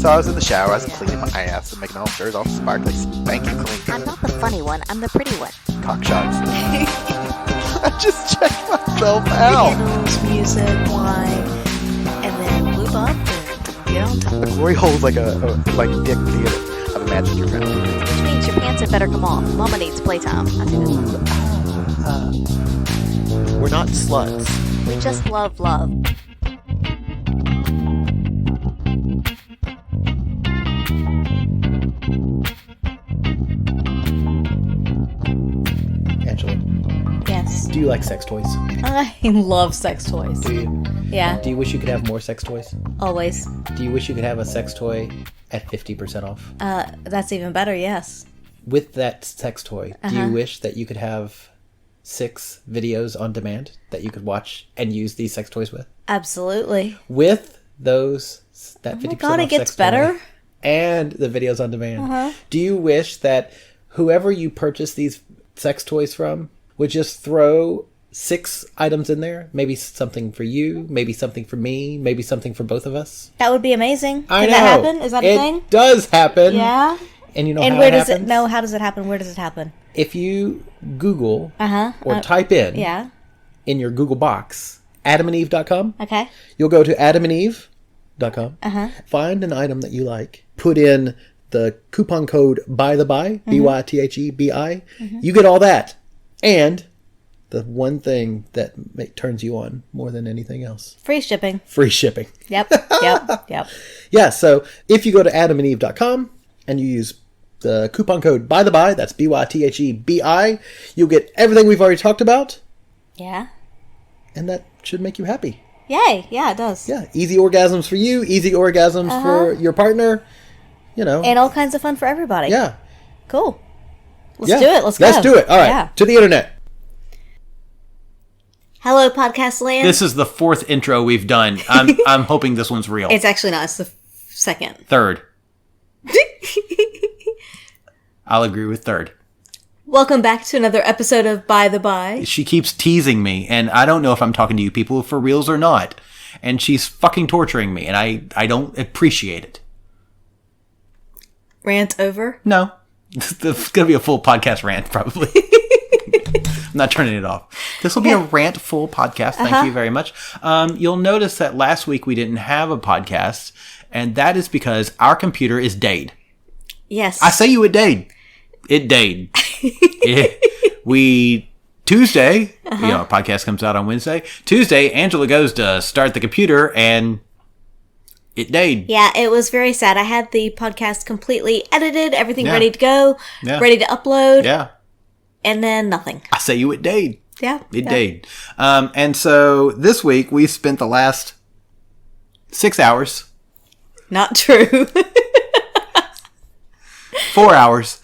So I was in the shower, I was cleaning my ass and making all shirts all sparkly, spanking clean. I'm not the funny one, I'm the pretty one. Cock shots. I just checked myself out. Candles, music, wine, and then lube up and get on top. The glory hole's like a dick theater. I've imagined your family. Which means your pants had better come off. Mama needs playtime. I do that. We're not sluts. We just love love. Angela, Yes. do you like sex toys? I love sex toys. Do you? Yeah, Do you wish you could have more sex toys? always. Do you wish you could have a sex toy at 50% off? That's even better, yes. With that sex toy, do you wish that you could have 6 videos on demand that you could watch and use these sex toys with? Absolutely. With those, that 50% Oh my God, it off gets sex better. toy and the videos on demand. Do you wish that whoever you purchase these sex toys from would just throw 6 items in there? Maybe something for you, maybe something for me, maybe something for both of us. That would be amazing. I Can know. that happen? Is that a thing? It does happen. Yeah. And you know And how where it does happens? it? No, how does it happen? Where does it happen? If you Google or type in Yeah. in your Google box adamandeve.com, Okay. you'll go to adamandeve.com, find an item that you like, put in the coupon code BYTHEBI, BYTHEBI. You get all that. And the one thing that turns you on more than anything else, Free shipping. free shipping. Yep. Yep. Yeah, so if you go to adamandeve.com and you use the coupon code BYTHEBI, that's BYTHEBI, you'll get everything we've already talked about, Yeah. and that should make you happy. Yay. Yeah, it does. Yeah, easy orgasms for you, easy orgasms for your partner, you know. And all kinds of fun for everybody. Yeah. Cool. Let's Yeah. do it. Let's go. Let's do it. All right. Yeah. To the internet. Hello, podcast land. This is the 4th intro we've done. I'm hoping this one's real. It's actually not. It's the second. 3rd. I'll agree with 3rd. Welcome back to another episode of By the By. She keeps teasing me, and I don't know if I'm talking to you people for reals or not. And she's fucking torturing me, and I don't appreciate it. Rant over. No. It's going to be a full podcast rant, probably. I'm not turning it off. This will be a rant full podcast. Thank you very much. You'll notice that last week we didn't have a podcast, and that is because our computer is dead. Yes. I say you it dead. It dead. Tuesday, our podcast comes out on Wednesday. Tuesday, Angela goes to start the computer, and it dead. Yeah, it was very sad. I had the podcast completely edited, everything Yeah. ready to go, Yeah. ready to upload, Yeah. and then nothing. I say you it dead. Yeah. It yeah. did. And so this week we spent the last 6 hours, Not true. 4 hours,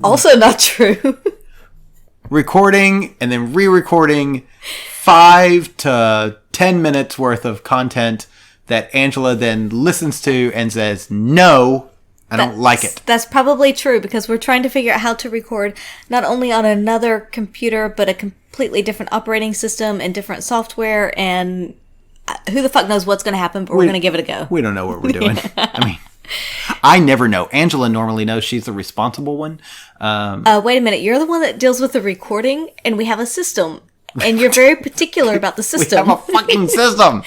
Also not true. recording and then re-recording 5 to 10 minutes worth of content that Angela then listens to and says, no, I don't like it. That's probably true because we're trying to figure out how to record not only on another computer, but a completely different operating system and different software. And who the fuck knows what's going to happen, but we're going to give it a go. We don't know what we're doing. I mean, I never know. Angela normally knows. She's the responsible one. Wait a minute. You're the one that deals with the recording, and we have a system. And you're very particular about the We system. have a fucking system.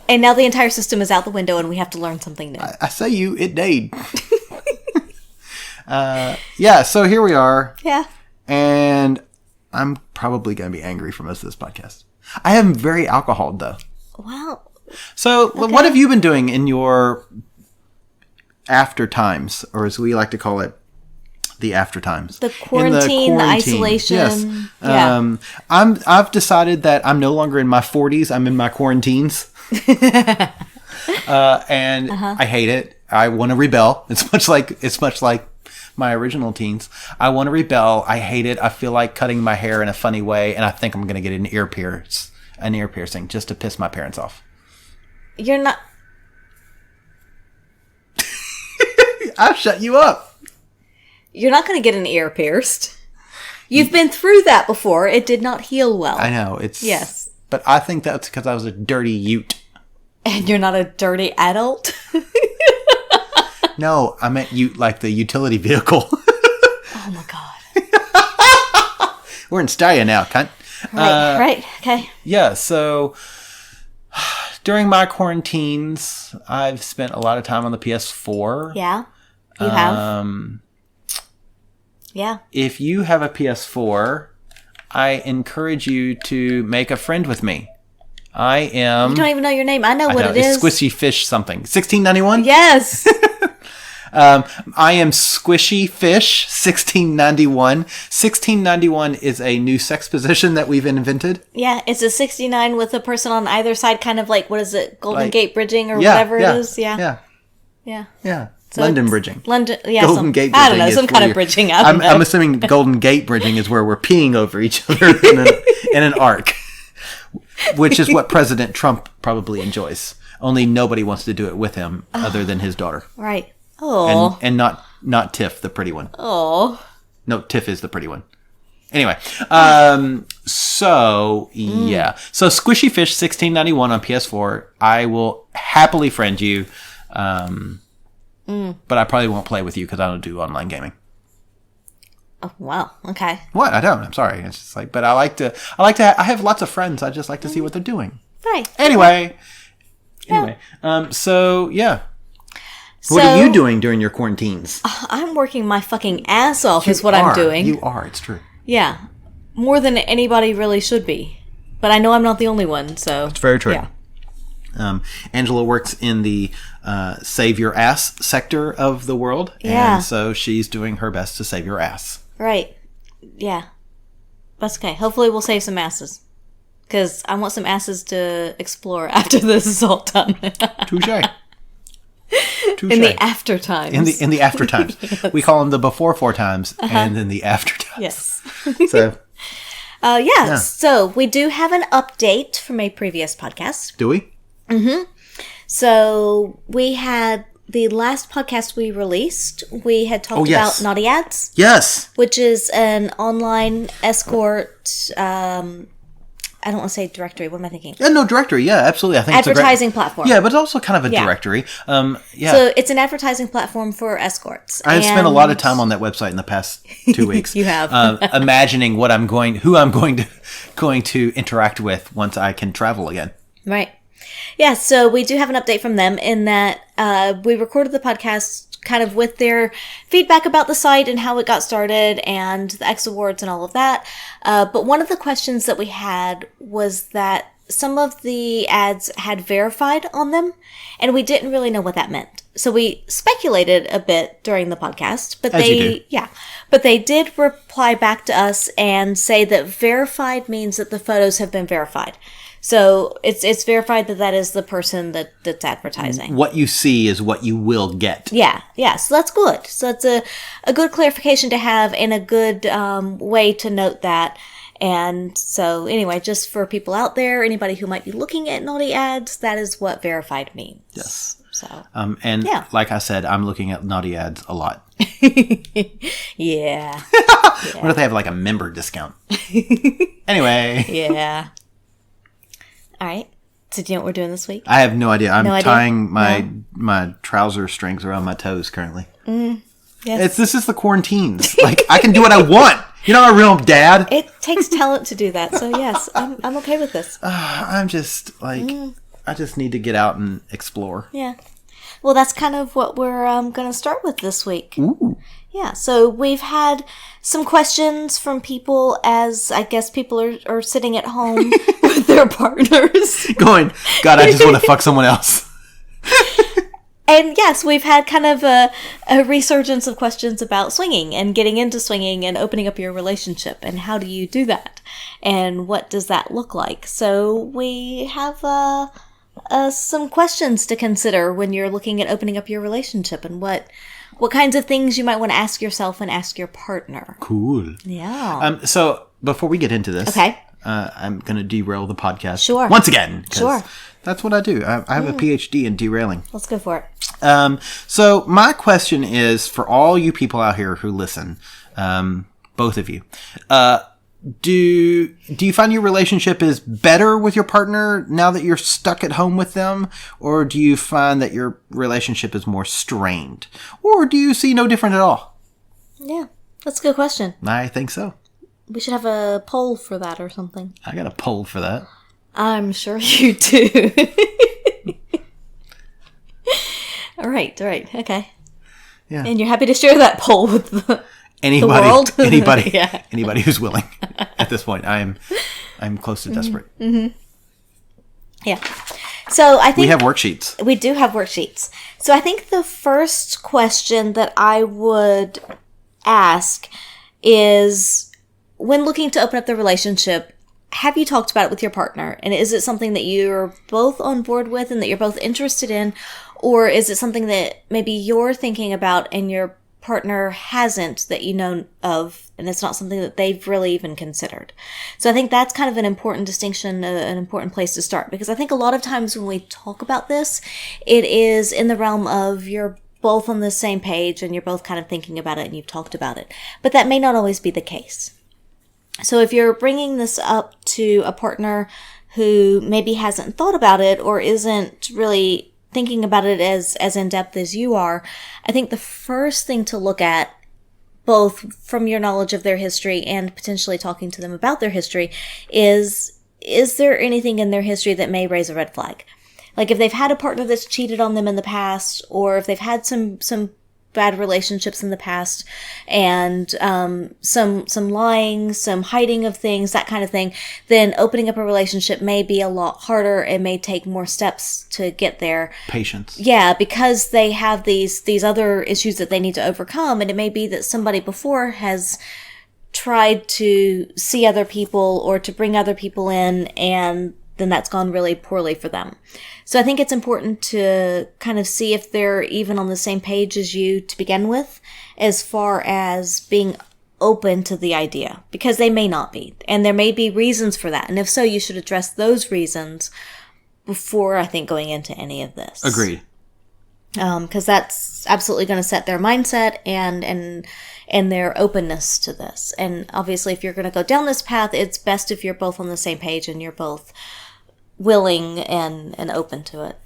And now the entire system is out the window, and we have to learn something new. I say you, it did. Yeah, so here we are. Yeah. And I'm probably going to be angry for most of this podcast. I am very alcoholed, though. Well, So what have you been doing in your after times, or as we like to call it, the after times? the quarantine, the isolation. Yes. Yeah. I've decided that I'm no longer in my 40s. I'm in my quarantines. And I hate it. I want to rebel. It's much like my original teens. I want to rebel. I hate it. I feel like cutting my hair in a funny way, and I think I'm going to get an ear piercing just to piss my parents off. You're not. I've shut you up. You're not going to get an ear pierced. You've been through that before. It did not heal well. I know. It's Yes. But I think that's because I was a dirty Ute. And you're not a dirty adult. No, I meant you like the utility vehicle. Oh my god. We're in Stadia now, cunt. Right. Okay. Yeah, so during my quarantines, I've spent a lot of time on the PS4. Yeah. You have. Yeah. If you have a PS4, I encourage you to make a friend with me. I am... You don't even know your name. I know what it is. It's Squishy Fish something. 1691? Yes. I am Squishy Fish 1691. 1691 is a new sex position that we've invented. Yeah, it's a 69 with a person on either side, kind of like, what is it, Golden Like- Gate Bridging or Yeah, whatever yeah, it is? Yeah. Yeah. So London it's- bridging. Golden Golden Gate Bridging. I don't know, is some kind where of bridging. I don't know. I'm assuming Golden Gate Bridging is where we're peeing over each other in an arc, which is what President Trump probably enjoys. Only nobody wants to do it with him other than his daughter. Right. Oh. And not Tiff, the pretty one. Oh. No, Tiff is the pretty one. Anyway, so yeah. So Squishy Fish 1691 on PS4. I will happily friend you. But I probably won't play with you because I don't do online gaming. Oh, wow. Okay. What? I don't. I'm sorry. It's just like, but I have lots of friends. I just like to see what they're doing. Right. Anyway. So yeah. What are you doing during your quarantines? I'm working my fucking ass off is what I'm doing. You are. It's true. Yeah. More than anybody really should be. But I know I'm not the only one, so. It's very true. Yeah. Angela works in the save your ass sector of the world. Yeah. And so she's doing her best to save your ass. Right. Yeah. That's okay. Hopefully we'll save some asses. Because I want some asses to explore after this is all done. Touche. In the after times. In the after times. Yes. We call them the before four times and then the after times. Yes. So. Yeah. So we do have an update from a previous podcast. Do we? Mm-hmm. So we had the last podcast we released. We had talked about Naughty Ads. Yes. Which is an online escort. I don't want to say directory. What am I thinking? Yeah, no, directory. Yeah, absolutely. I think advertising platform. Yeah, but it's also kind of a directory. Yeah. So it's an advertising platform for escorts. I've spent a lot of time on that website in the past 2 weeks. You have. Imagining who I'm going to interact with once I can travel again. Right. Yeah, so we do have an update from them in that we recorded the podcast kind of with their feedback about the site and how it got started and the X Awards and all of that. But one of the questions that we had was that some of the ads had verified on them, and we didn't really know what that meant. So we speculated a bit during the podcast, but but they did reply back to us and say that verified means that the photos have been verified. So it's verified that is the person that's advertising. What you see is what you will get. Yeah. So that's good. So that's a good clarification to have and a good way to note that. And so anyway, just for people out there, anybody who might be looking at Naughty Ads, that is what verified means. Yes. So. Like I said, I'm looking at Naughty Ads a lot. Yeah. What if they have like a member discount? Anyway. Yeah. All right. So do you know what we're doing this week? I have no idea. I'm tying my trouser strings around my toes currently. Yes. This is the quarantines. Like, I can do what I want. You're not a real dad. It takes talent to do that. So yes, I'm okay with this. I'm just like, I just need to get out and explore. Yeah. Well, that's kind of what we're going to start with this week. Ooh. Yeah, so we've had some questions from people as I guess people are sitting at home with their partners. Going, God, I just want to fuck someone else. And yes, we've had kind of a resurgence of questions about swinging and getting into swinging and opening up your relationship and how do you do that and what does that look like. So we have some questions to consider when you're looking at opening up your relationship and what kinds of things you might want to ask yourself and ask your partner. Cool. Yeah. So before we get into this, okay, I'm going to derail the podcast. Sure. Once again. Sure. That's what I do. I have a PhD in derailing. Let's go for it. So my question is for all you people out here who listen, both of you, Do you find your relationship is better with your partner now that you're stuck at home with them? Or do you find that your relationship is more strained? Or do you see no different at all? Yeah, that's a good question. I think so. We should have a poll for that or something. I got a poll for that. I'm sure you do. All right, okay. Yeah. And you're happy to share that poll with the world? Anybody, Yeah. anybody who's willing. At this point, I'm close to desperate. Yeah. So I think We have worksheets. we do have worksheets. So I think the first question that I would ask is, when looking to open up the relationship, have you talked about it with your partner? And is it something that you're both on board with and that you're both interested in? Or is it something that maybe you're thinking about and your partner hasn't, that you know of, and it's not something that they've really even considered? So I think that's kind of an important distinction, an important place to start, because I think a lot of times when we talk about this, it is in the realm of you're both on the same page and you're both kind of thinking about it and you've talked about it. But that may not always be the case. So if you're bringing this up to a partner who maybe hasn't thought about it or isn't really thinking about it as in depth as you are, I think the first thing to look at, both from your knowledge of their history and potentially talking to them about their history, is there anything in their history that may raise a red flag? Like if they've had a partner that's cheated on them in the past, or if they've had some bad relationships in the past, and some lying, some hiding of things, that kind of thing, then opening up a relationship may be a lot harder. It may take more steps to get there. Patience. Yeah, because they have these other issues that they need to overcome, and it may be that somebody before has tried to see other people or to bring other people in, and then that's gone really poorly for them. So I think it's important to kind of see if they're even on the same page as you to begin with, as far as being open to the idea, because they may not be, and there may be reasons for that. And if so, you should address those reasons before, I think, going into any of this. Agreed. Because that's absolutely going to set their mindset and their openness to this. And obviously, if you're going to go down this path, it's best if you're both on the same page and you're both willing and open to it.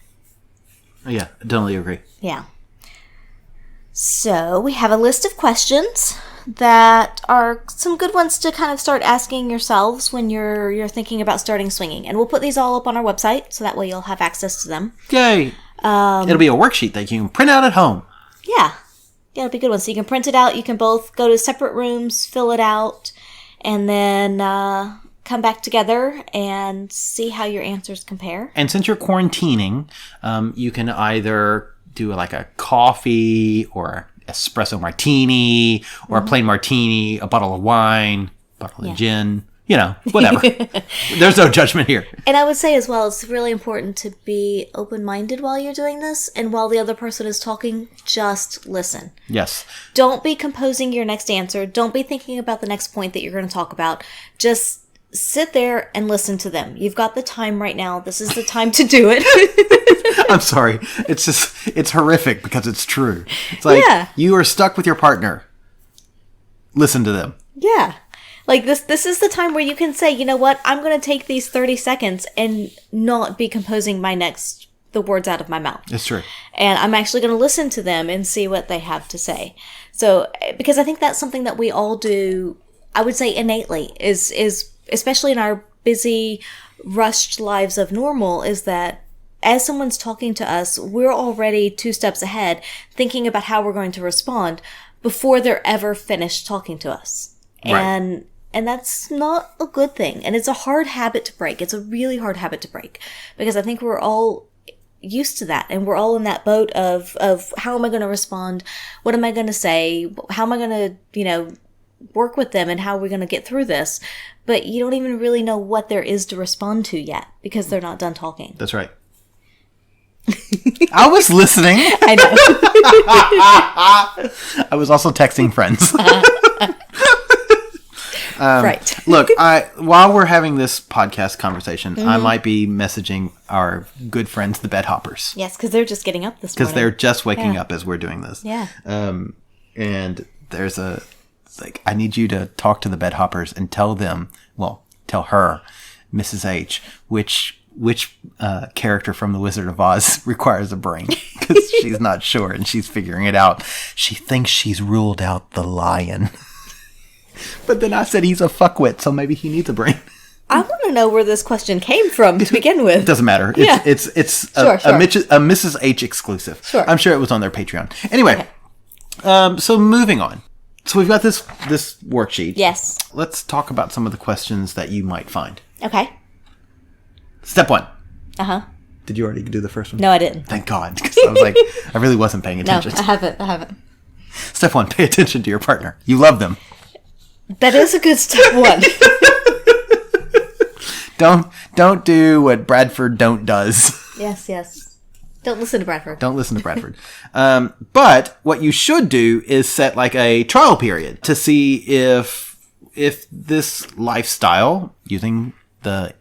Yeah, I totally agree. Yeah. So we have a list of questions that are some good ones to kind of start asking yourselves when you're thinking about starting swinging. And we'll put these all up on our website, so that way you'll have access to them. Yay! It'll be a worksheet that you can print out at home. Yeah, it'll be a good one. So you can print it out. You can both go to separate rooms, fill it out, and then come back together and see how your answers compare. And since you're quarantining, you can either do like a coffee or espresso martini or a plain martini, a bottle of wine, bottle of gin, whatever. There's no judgment here. And I would say as well, it's really important to be open-minded while you're doing this. And while the other person is talking, just listen. Yes. Don't be composing your next answer. Don't be thinking about the next point that you're going to talk about. Just sit there and listen to them. You've got the time right now. This is the time to do it. I'm sorry. It's horrific because it's true. It's like you are stuck with your partner. Listen to them. Yeah. Like this is the time where you can say, you know what, I'm going to take these 30 seconds and not be composing the words out of my mouth. It's true. And I'm actually going to listen to them and see what they have to say. So, because I think that's something that we all do, I would say innately, is especially in our busy, rushed lives of normal, is that as someone's talking to us, we're already 2 steps ahead, thinking about how we're going to respond before they're ever finished talking to us. Right. And that's not a good thing. And it's a hard habit to break. It's a really hard habit to break, because I think we're all used to that, and we're all in that boat of how am I going to respond? What am I going to say? How am I going to, work with them, and how are we going to get through this? But you don't even really know what there is to respond to yet, because they're not done talking. That's right. I was listening. I know. I was also texting friends. Right. Look, while we're having this podcast conversation, I might be messaging our good friends, the Bedhoppers. Yes, because they're just getting up this morning. Because they're just waking up as we're doing this. Yeah. And there's a It's like, I need you to talk to the bed hoppers and tell her, Mrs. H, which character from The Wizard of Oz requires a brain, because she's not sure and she's figuring it out. She thinks she's ruled out the lion. But then I said he's a fuckwit, so maybe he needs a brain. I want to know where this question came from to begin with. It doesn't matter. Yeah. It's Sure. a Mrs. H exclusive. Sure. I'm sure it was on their Patreon. Anyway, so moving on. So we've got this worksheet. Yes. Let's talk about some of the questions that you might find. Okay. Step 1. Uh-huh. Did you already do the first one? No, I didn't. Thank God. Because I was like, I really wasn't paying No, attention. I haven't. Step 1, pay attention to your partner. You love them. That is a good step 1. Don't do what Bradford does. Yes. Don't listen to Bradford. Don't listen to Bradford. But what you should do is set like a trial period to see if this lifestyle, using the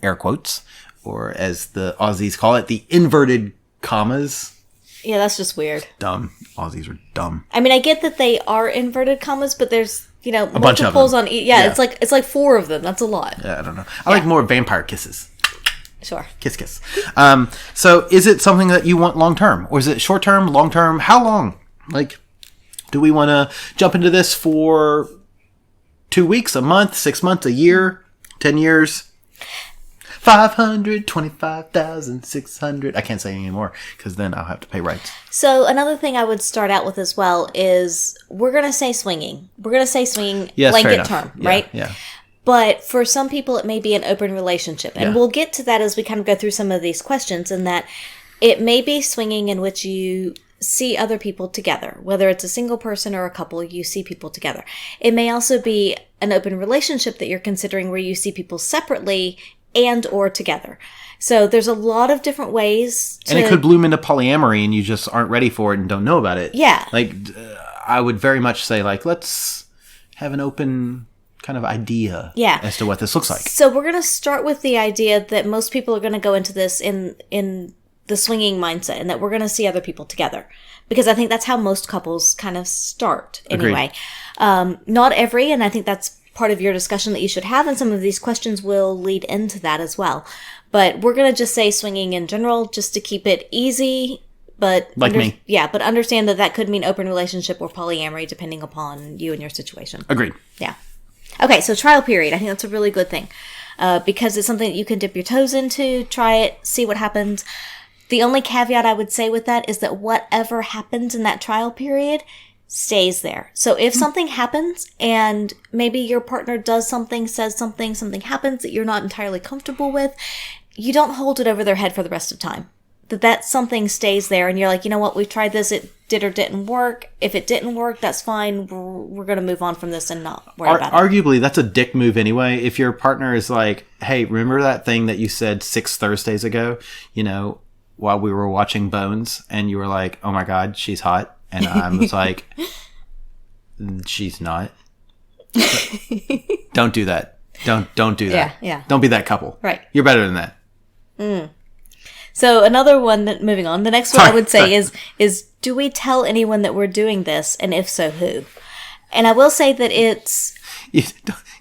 air quotes, or as the Aussies call it, the inverted commas. Yeah, that's just weird. Dumb. Aussies are dumb. I mean, I get that they are inverted commas, but there's, bunch of multiples them. on each. Yeah. It's like 4 of them. That's a lot. Yeah, I don't know. I like more vampire kisses. Sure. Kiss, kiss. So is it something that you want long term? Or is it short term, long term? How long? Like, do we want to jump into this for 2 weeks, a month, 6 months, a year, 10 years? 525,600. I can't say anymore because then I'll have to pay rights. So another thing I would start out with as well is we're going to say swinging. We're going to say swinging blanket term, right? Yeah. But for some people, it may be an open relationship. And we'll get to that as we kind of go through some of these questions, in that it may be swinging in which you see other people together. Whether it's a single person or a couple, you see people together. It may also be an open relationship that you're considering where you see people separately and or together. So there's a lot of different ways to... And it could bloom into polyamory and you just aren't ready for it and don't know about it. Yeah. Like, I would very much say, like, let's have an open kind of idea as to what this looks like. So we're going to start with the idea that most people are going to go into this in the swinging mindset, and that we're going to see other people together. Because I think that's how most couples kind of start anyway. Not every, and I think that's part of your discussion that you should have, and some of these questions will lead into that as well. But we're going to just say swinging in general, just to keep it easy, but... me. Yeah, but understand that could mean open relationship or polyamory, depending upon you and your situation. Agreed. Yeah. Okay, so trial period. I think that's a really good thing. Because it's something that you can dip your toes into, try it, see what happens. The only caveat I would say with that is that whatever happens in that trial period stays there. So if something happens and maybe your partner does something, says something happens that you're not entirely comfortable with, you don't hold it over their head for the rest of time. That something stays there and you're like, you know what, we've tried this, it did or didn't work. If it didn't work, that's fine. We're going to move on from this and not worry about it. Arguably, that's a dick move anyway. If your partner is like, hey, remember that thing that you said 6 Thursdays ago, while we were watching Bones, and you were like, oh my God, she's hot. And I was like, she's not. Don't do that. Don't do that. Yeah. Don't be that couple. Right. You're better than that. So another one moving on. The next one I would say is do we tell anyone that we're doing this? And if so, who? And I will say that it's...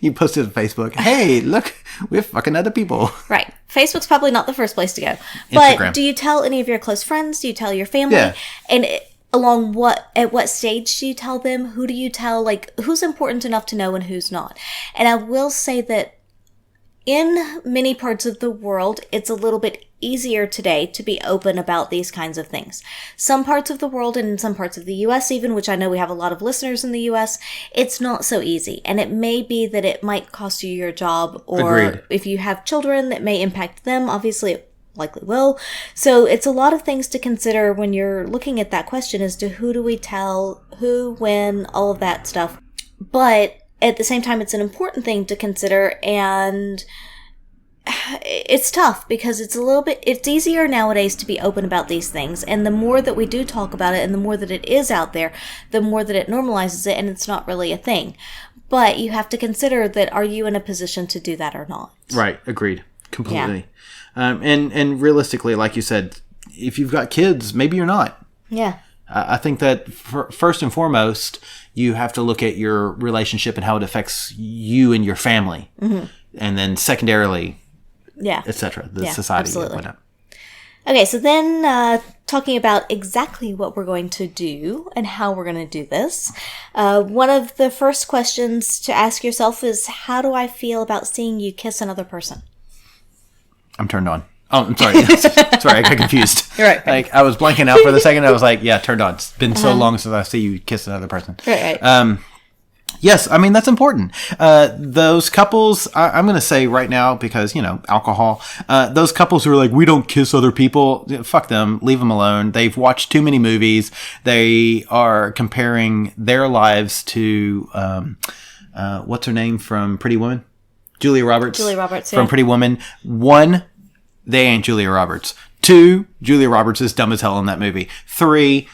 You posted on Facebook, hey, look, we're fucking other people. Right. Facebook's probably not the first place to go. But Instagram. do you tell any of your close friends? Do you tell your family? Yeah. And at what stage do you tell them? Who do you tell? Like, who's important enough to know and who's not? And I will say that in many parts of the world, it's a little bit easier today to be open about these kinds of things. Some parts of the world, and in some parts of the US even, which I know we have a lot of listeners in the US, it's not so easy. And it may be that it might cost you your job, or Agreed. If you have children, that may impact them. Obviously, it likely will. So it's a lot of things to consider when you're looking at that question as to who do we tell, who, when, all of that stuff. But at the same time, it's an important thing to consider, and it's tough because it's easier nowadays to be open about these things. And the more that we do talk about it and the more that it is out there, the more that it normalizes it and it's not really a thing. But you have to consider that, are you in a position to do that or not? Right. Agreed. Completely. Yeah. And realistically, like you said, if you've got kids, maybe you're not. Yeah. I think that first and foremost, you have to look at your relationship and how it affects you and your family. Mm-hmm. And then secondarily, etc., the society and whatnot. Okay, so then talking about exactly what we're going to do and how we're going to do this, one of the first questions to ask yourself is, how do I feel about seeing you kiss another person? I'm turned on. Oh, I'm sorry. Sorry, I got confused. You're right. Like, I was blanking out for the second. I was like, yeah, turned on. It's been so long since I see you kiss another person. Right. Yes, I mean, that's important. Those couples, I'm going to say right now, because, alcohol, those couples who are like, we don't kiss other people, fuck them, leave them alone. They've watched too many movies. They are comparing their lives to, what's her name from Pretty Woman? Julia Roberts. Julia Roberts, From Pretty Woman. 1, they ain't Julia Roberts. 2, Julia Roberts is dumb as hell in that movie. 3,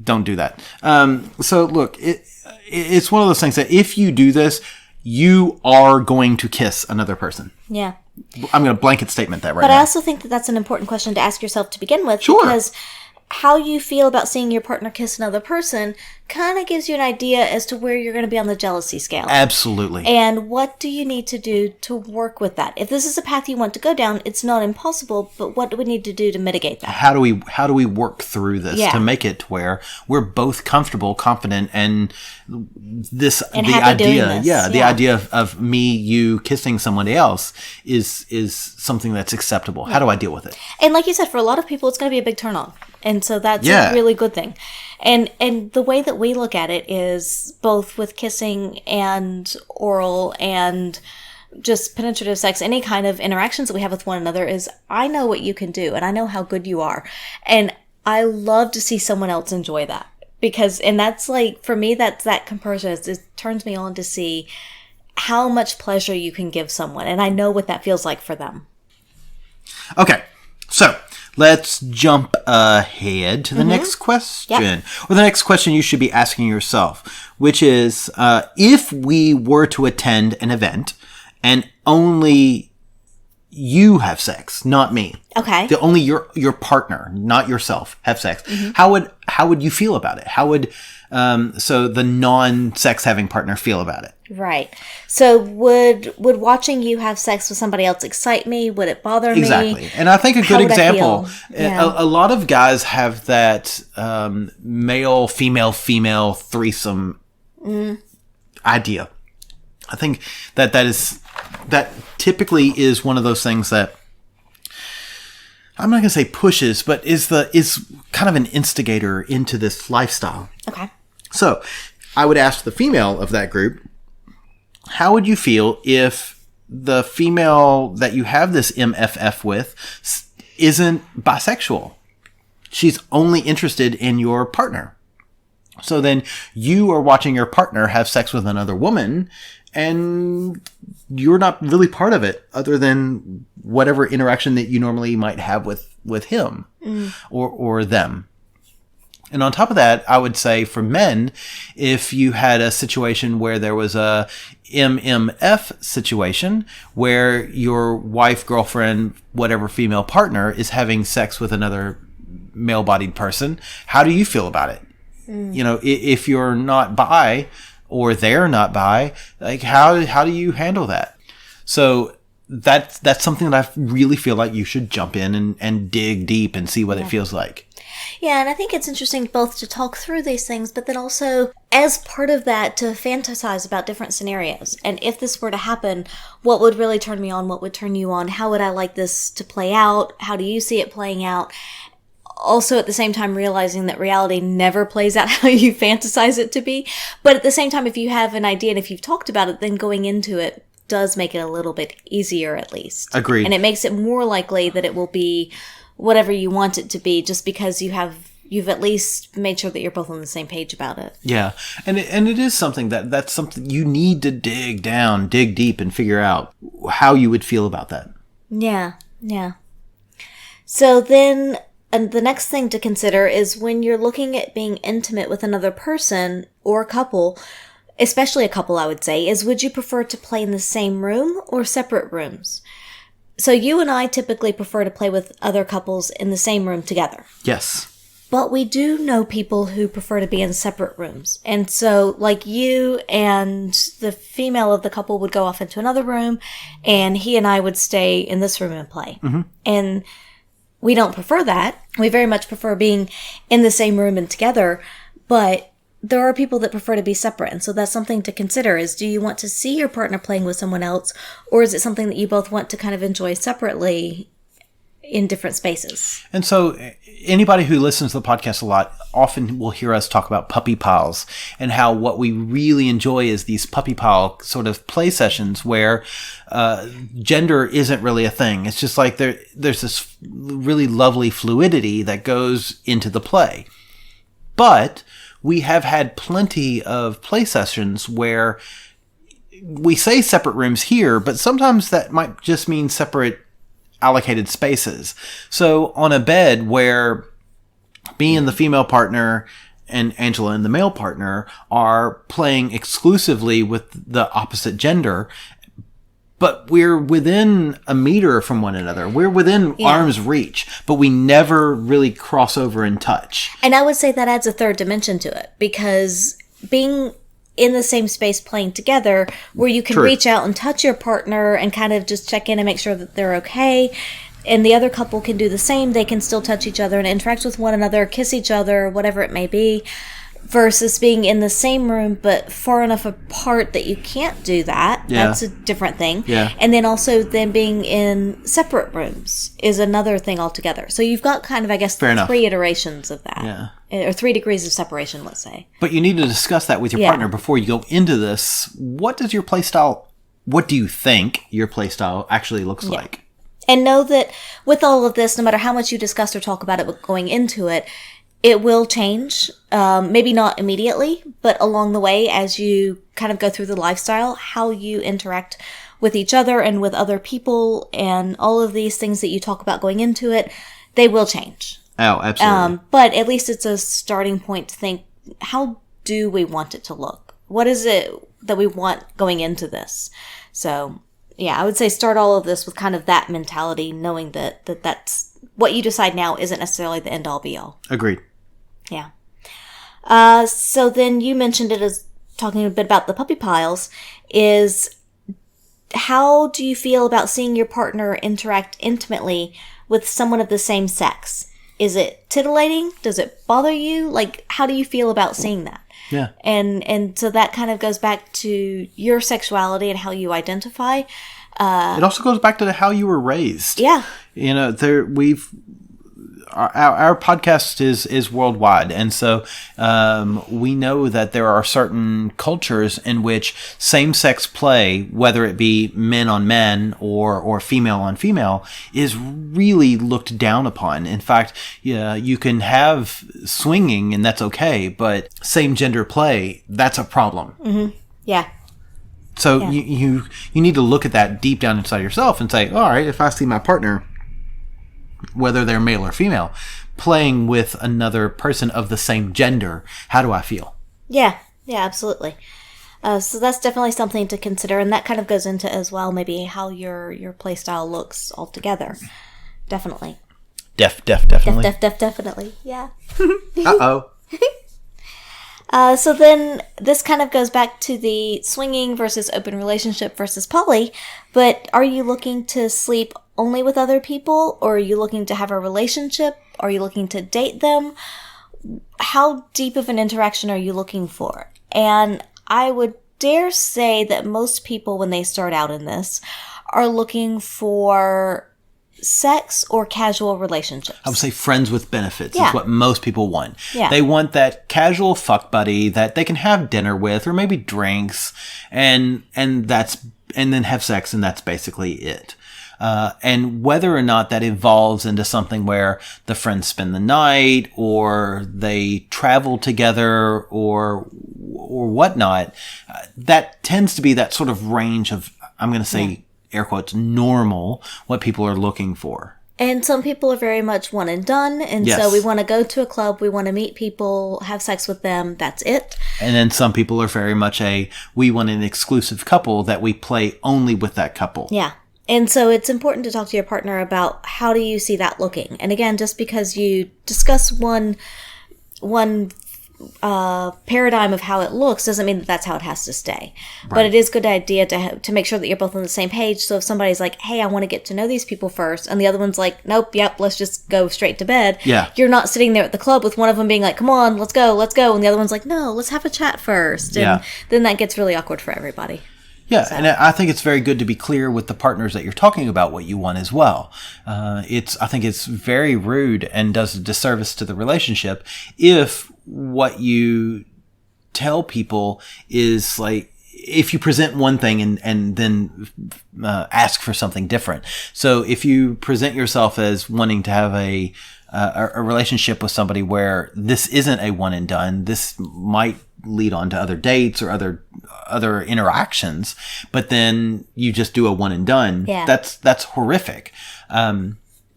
don't do that. So look, it's one of those things that if you do this, you are going to kiss another person. Yeah. I'm going to blanket statement that right now. But I also think that that's an important question to ask yourself to begin with. Sure. Because how you feel about seeing your partner kiss another person kind of gives you an idea as to where you're going to be on the jealousy scale. Absolutely. And what do you need to do to work with that? If this is a path you want to go down, it's not impossible, but what do we need to do to mitigate that? How do we work through this to make it to where we're both comfortable, confident, and the idea of me, you kissing somebody else is something that's acceptable. How do I deal with it? And like you said, for a lot of people, it's going to be a big turn on. And so that's a really good thing. And the way that we look at it is both with kissing and oral and just penetrative sex, any kind of interactions that we have with one another, is I know what you can do and I know how good you are. And I love to see someone else enjoy that. And that's like, for me, that's that comparison. It turns me on to see how much pleasure you can give someone. And I know what that feels like for them. Okay. So let's jump ahead to the next question. Yep. Or the next question you should be asking yourself, which is, if we were to attend an event and only you have sex, not me. Okay. Only your partner, not yourself, have sex. Mm-hmm. How would you feel about it? How would so the non-sex having partner feel about it? Right. So would watching you have sex with somebody else excite me? Would it bother me? Exactly. And I think a good example, a lot of guys have that male, female threesome idea. I think that typically is one of those things that I'm not going to say pushes, but is kind of an instigator into this lifestyle. Okay. So I would ask the female of that group, how would you feel if the female that you have this MFF with isn't bisexual? She's only interested in your partner. So then you are watching your partner have sex with another woman, and you're not really part of it other than whatever interaction that you normally might have with him or them. And on top of that, I would say for men, if you had a situation where there was a MMF situation where your wife, girlfriend, whatever female partner is having sex with another male-bodied person, how do you feel about it? If you're not bi or they're not bi, like how do you handle that? So that's something that I really feel like you should jump in and dig deep and see what it feels like. Yeah, and I think it's interesting both to talk through these things, but then also, as part of that, to fantasize about different scenarios. And if this were to happen, what would really turn me on? What would turn you on? How would I like this to play out? How do you see it playing out? Also, at the same time, realizing that reality never plays out how you fantasize it to be. But at the same time, if you have an idea and if you've talked about it, then going into it does make it a little bit easier, at least. Agreed. And it makes it more likely that it will be whatever you want it to be, just because you've at least made sure that you're both on the same page about it. Yeah. And it is something that's something you need to dig deep and figure out how you would feel about that. Yeah. Yeah. So then the next thing to consider is when you're looking at being intimate with another person or a couple, especially a couple, I would say, is would you prefer to play in the same room or separate rooms? So you and I typically prefer to play with other couples in the same room together. Yes. But we do know people who prefer to be in separate rooms. And so, like, you and the female of the couple would go off into another room, and he and I would stay in this room and play. Mm-hmm. And we don't prefer that. We very much prefer being in the same room and together, but there are people that prefer to be separate. And so that's something to consider is, do you want to see your partner playing with someone else, or is it something that you both want to kind of enjoy separately in different spaces? And so anybody who listens to the podcast a lot often will hear us talk about puppy piles, and how what we really enjoy is these puppy pile sort of play sessions where gender isn't really a thing. It's just like there's this really lovely fluidity that goes into the play. But we have had plenty of play sessions where we say separate rooms here, but sometimes that might just mean separate allocated spaces. So on a bed where me and the female partner and Angela and the male partner are playing exclusively with the opposite gender, but we're within a meter from one another. We're within arm's reach, but we never really cross over and touch. And I would say that adds a third dimension to it, because being in the same space playing together, where you can reach out and touch your partner and kind of just check in and make sure that they're okay, and the other couple can do the same. They can still touch each other and interact with one another, kiss each other, whatever it may be, versus being in the same room but far enough apart that you can't do that. Yeah. That's a different thing. Yeah. And then also then being in separate rooms is another thing altogether. So you've got kind of, I guess, three iterations of that. Yeah. Or 3 degrees of separation, let's say. But you need to discuss that with your partner before you go into this. What do you think your play style actually looks like? And know that with all of this, no matter how much you discuss or talk about it going into it, it will change. Maybe not immediately, but along the way, as you kind of go through the lifestyle, how you interact with each other and with other people, and all of these things that you talk about going into it, they will change. Oh, absolutely. But at least it's a starting point to think, how do we want it to look? What is it that we want going into this? So, yeah, I would say start all of this with kind of that mentality, knowing that's what you decide now isn't necessarily the end all be all. Agreed. Yeah. So then you mentioned it as talking a bit about the puppy piles, is how do you feel about seeing your partner interact intimately with someone of the same sex? Is it titillating? Does it bother you? Like, how do you feel about seeing that? Yeah. And so that kind of goes back to your sexuality and how you identify. It also goes back to how you were raised. Yeah. You know, our podcast is worldwide, and so we know that there are certain cultures in which same-sex play, whether it be men on men or female on female, is really looked down upon. In fact, you can have swinging, and that's okay, but same-gender play, that's a problem. Mm-hmm. Yeah. So you need to look at that deep down inside yourself and say, all right, if I see my partner, whether they're male or female, playing with another person of the same gender, how do I feel? Yeah, absolutely. So that's definitely something to consider, and that kind of goes into as well maybe how your play style looks altogether. Definitely. Definitely. Definitely. Yeah. Uh-oh. So then this kind of goes back to the swinging versus open relationship versus poly, but are you looking to sleep only with other people, or are you looking to have a relationship? Are you looking to date them? How deep of an interaction are you looking for? And I would dare say that most people, when they start out in this, are looking for sex or casual relationships. I would say friends with benefits is what most people want. Yeah. They want that casual fuck buddy that they can have dinner with, or maybe drinks, and then have sex, and that's basically it. And whether or not that evolves into something where the friends spend the night, or they travel together, or whatnot, that tends to be that sort of range of, I'm going to say, air quotes, normal, what people are looking for. And some people are very much one and done. And so we want to go to a club, we want to meet people, have sex with them, that's it. And then some people are very much we want an exclusive couple that we play only with that couple. Yeah. And so it's important to talk to your partner about how do you see that looking. And again, just because you discuss one paradigm of how it looks doesn't mean that that's how it has to stay. Right. But it is a good idea to make sure that you're both on the same page. So if somebody's like, hey, I want to get to know these people first, and the other one's like, nope, yep, let's just go straight to bed. Yeah. You're not sitting there at the club with one of them being like, come on, let's go. And the other one's like, no, let's have a chat first. And then that gets really awkward for everybody. Yeah, so. And I think it's very good to be clear with the partners that you're talking about what you want as well. I think it's very rude and does a disservice to the relationship if what you tell people is like, if you present one thing and then ask for something different. So if you present yourself as wanting to have a relationship with somebody where this isn't a one and done, this might lead on to other dates or other interactions, but then you just do a one and done. Yeah. That's horrific.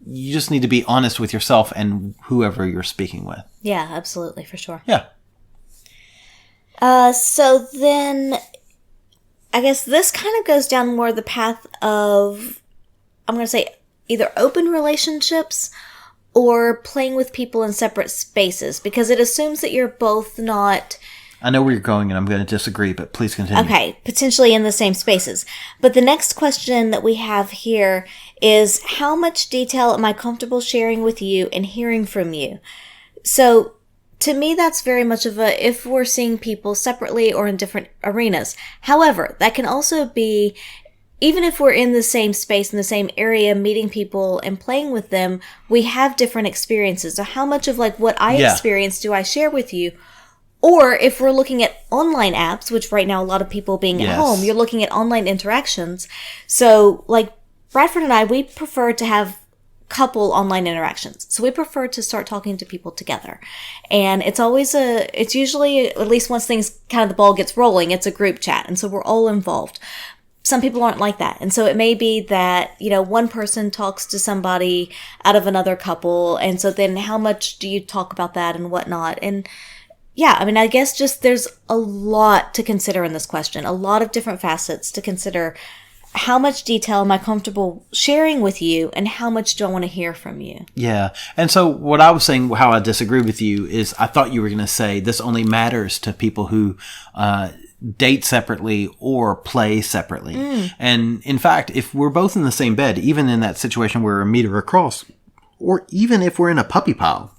You just need to be honest with yourself and whoever you're speaking with. Yeah, absolutely, for sure. Yeah. So then I guess this kind of goes down more the path of, I'm going to say, either open relationships or playing with people in separate spaces, because it assumes that you're both not... I know where you're going, and I'm going to disagree, but please continue. Okay, potentially in the same spaces. But the next question that we have here is, how much detail am I comfortable sharing with you and hearing from you? So, to me, that's very much of a, if we're seeing people separately or in different arenas. However, that can also be, even if we're in the same space, in the same area, meeting people and playing with them, we have different experiences. So how much of like what I experienced do I share with you? Or if we're looking at online apps, which right now a lot of people being at home, you're looking at online interactions. So like Bradford and I, we prefer to have couple online interactions. So we prefer to start talking to people together. And it's usually, at least once things kind of the ball gets rolling, it's a group chat. And so we're all involved. Some people aren't like that. And so it may be that, one person talks to somebody out of another couple. And so then how much do you talk about that and whatnot? And yeah, I mean, I guess just there's a lot to consider in this question, a lot of different facets to consider. How much detail am I comfortable sharing with you, and how much do I want to hear from you? Yeah. And so what I was saying, how I disagree with you, is I thought you were going to say this only matters to people who date separately or play separately. And in fact, if we're both in the same bed, even in that situation where we're a meter across, or even if we're in a puppy pile,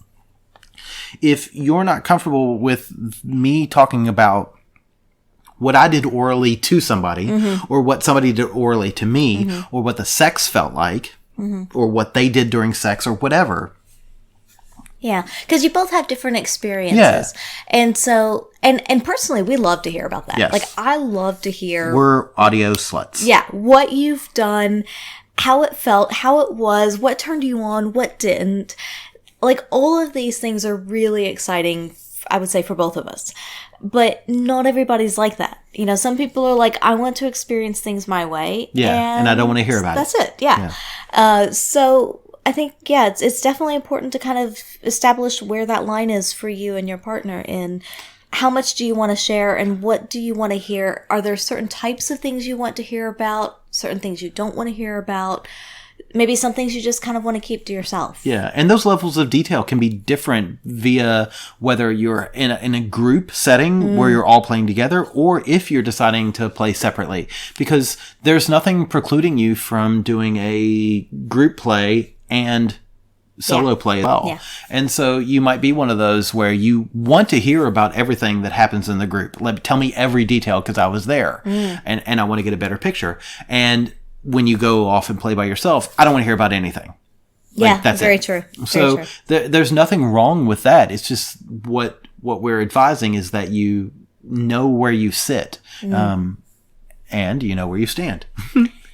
if you're not comfortable with me talking about what I did orally to somebody, or what somebody did orally to me, or what the sex felt like, or what they did during sex, or whatever. Yeah, because you both have different experiences. Yeah. And so, and personally, we love to hear about that. Yes. Like, I love to hear... We're audio sluts. Yeah, what you've done, how it felt, how it was, what turned you on, what didn't. Like, all of these things are really exciting, I would say, for both of us. But not everybody's like that. Some people are like, I want to experience things my way. Yeah, and I don't want to hear about it. That's it, yeah. So I think, it's definitely important to kind of establish where that line is for you and your partner, and how much do you want to share and what do you want to hear? Are there certain types of things you want to hear about, certain things you don't want to hear about? Maybe some things you just kind of want to keep to yourself. Yeah, and those levels of detail can be different via whether you're in a group setting where you're all playing together, or if you're deciding to play separately. Because there's nothing precluding you from doing a group play and solo play as well. Yeah. And so you might be one of those where you want to hear about everything that happens in the group. Tell me every detail because I was there, and I want to get a better picture. And when you go off and play by yourself, I don't want to hear about anything. That's very true. So there's nothing wrong with that. It's just what we're advising is that you know where you sit, and you know where you stand.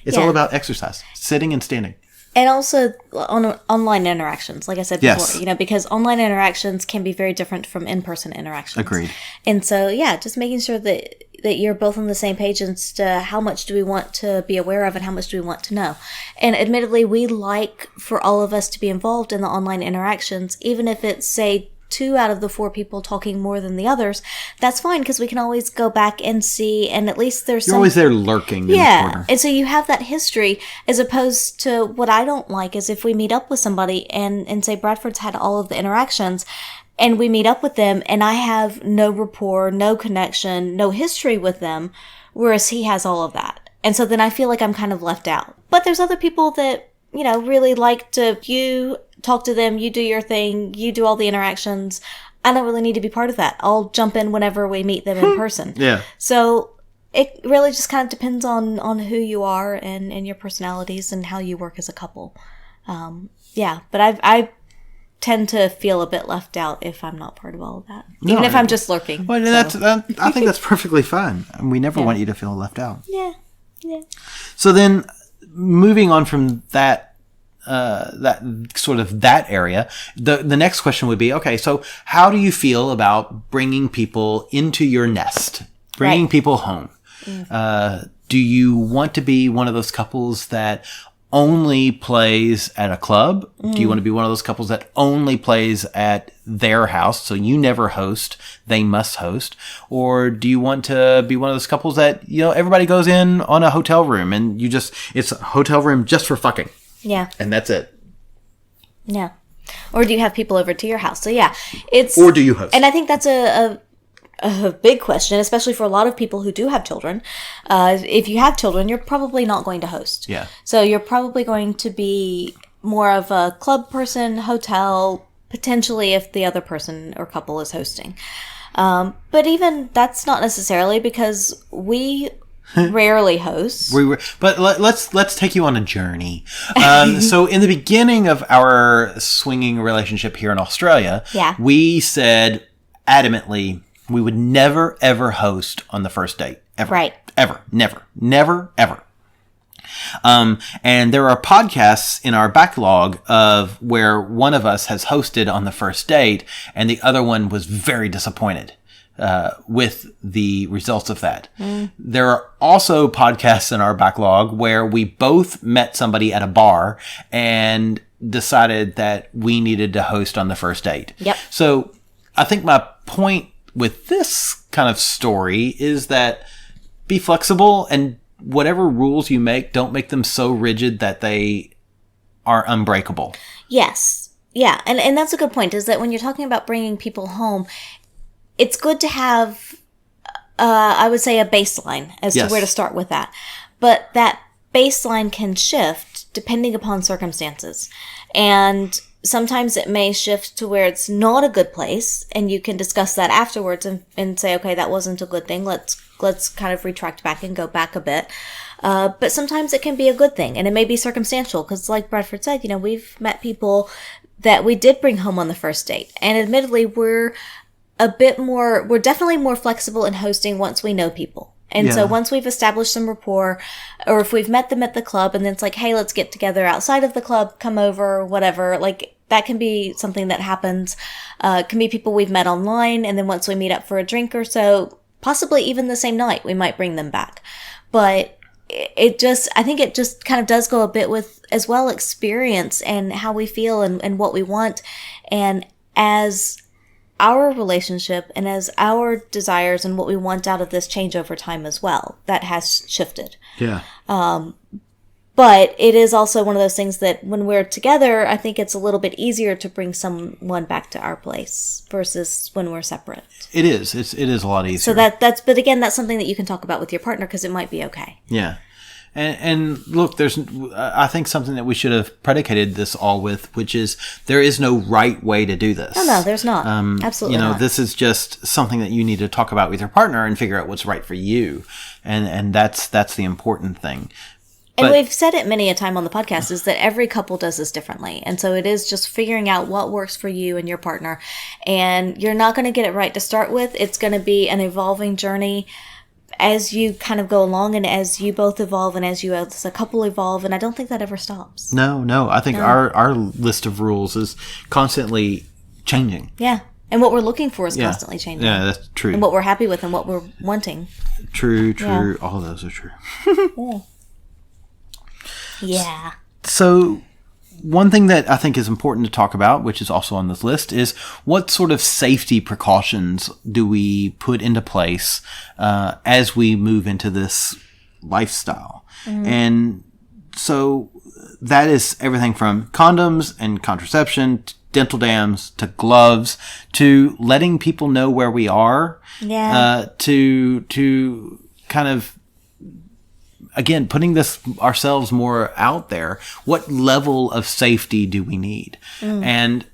It's all about exercise, sitting and standing. And also on online interactions, like I said before, because online interactions can be very different from in-person interactions. Agreed. And so, just making sure that you're both on the same page as to how much do we want to be aware of and how much do we want to know. And admittedly, we like for all of us to be involved in the online interactions, even if it's, say, 2 out of the 4 people talking more than the others, that's fine because we can always go back and see, and at least there's You're always there lurking in the corner. And so you have that history, as opposed to what I don't like is if we meet up with somebody and say Bradford's had all of the interactions, and we meet up with them and I have no rapport, no connection, no history with them, whereas he has all of that. And so then I feel like I'm kind of left out. But there's other people that, you know, really like to, you talk to them, you do your thing, you do all the interactions. I don't really need to be part of that. I'll jump in whenever we meet them in person. Yeah. So it really just kind of depends on who you are and your personalities and how you work as a couple. But I tend to feel a bit left out if I'm not part of all of that. Even if I'm just lurking. Well, I think that's perfectly fine. And we never want you to feel left out. Yeah. So then, moving on from that area, the next question would be, okay, so how do you feel about bringing people into your nest, bringing people home? Do you want to be one of those couples that only plays at a club? Do you want to be one of those couples that only plays at their house, so you never host, they must host? Or do you want to be one of those couples that, you know, everybody goes in on a hotel room and it's a hotel room just for fucking? Yeah. And that's it. Yeah. Or do you have people over to your house? So yeah, or do you host? And I think that's a big question, especially for a lot of people who do have children. If you have children, you're probably not going to host. Yeah. So you're probably going to be more of a club person, hotel, potentially if the other person or couple is hosting. But even that's not necessarily, because we rarely host. But let's take you on a journey. So in the beginning of our swinging relationship here in Australia, we said adamantly we would never, ever host on the first date. Ever. Right. Ever. Never, ever. And there are podcasts in our backlog of where one of us has hosted on the first date and the other one was very disappointed with the results of that. There are also podcasts in our backlog where we both met somebody at a bar and decided that we needed to host on the first date. Yep. So I think my point with this kind of story is that be flexible, and whatever rules you make, don't make them so rigid that they are unbreakable. Yes. Yeah. And that's a good point, is that when you're talking about bringing people home, it's good to have, I would say, a baseline as to where to start with that. But that baseline can shift depending upon circumstances. And sometimes it may shift to where it's not a good place, and you can discuss that afterwards and say, okay, that wasn't a good thing. Let's kind of retract back and go back a bit. But sometimes it can be a good thing, and it may be circumstantial, because like Bradford said, you know, we've met people that we did bring home on the first date. And admittedly, we're definitely more flexible in hosting once we know people. And so once we've established some rapport, or if we've met them at the club and then it's like, hey, let's get together outside of the club, come over, whatever, like that can be something that happens. It can be people we've met online, and then once we meet up for a drink or so, possibly even the same night, we might bring them back. But I think it just kind of does go a bit with as well experience and how we feel and what we want. And as our relationship and as our desires and what we want out of this change over time as well, that has shifted. Yeah. But it is also one of those things that when we're together, I think it's a little bit easier to bring someone back to our place versus when we're separate. It is. It is a lot easier. So but again, that's something that you can talk about with your partner, because it might be okay. Yeah. And look, I think something that we should have predicated this all with, which is there is no right way to do this. No, there's not. Absolutely not. This is just something that you need to talk about with your partner and figure out what's right for you. And that's the important thing. And we've said it many a time on the podcast, is that every couple does this differently. And so it is just figuring out what works for you and your partner. And you're not going to get it right to start with. It's going to be an evolving journey as you kind of go along, and as you both evolve, and as you as a couple evolve. And I don't think that ever stops. No. I think our list of rules is constantly changing. Yeah. And what we're looking for is constantly changing. Yeah, that's true. And what we're happy with and what we're wanting. True. Yeah. All of those are true. Yeah. So one thing that I think is important to talk about, which is also on this list, is what sort of safety precautions do we put into place as we move into this lifestyle? And so that is everything from condoms and contraception, to dental dams, to gloves, to letting people know where we are, to kind of, again, putting this ourselves more out there. What level of safety do we need? And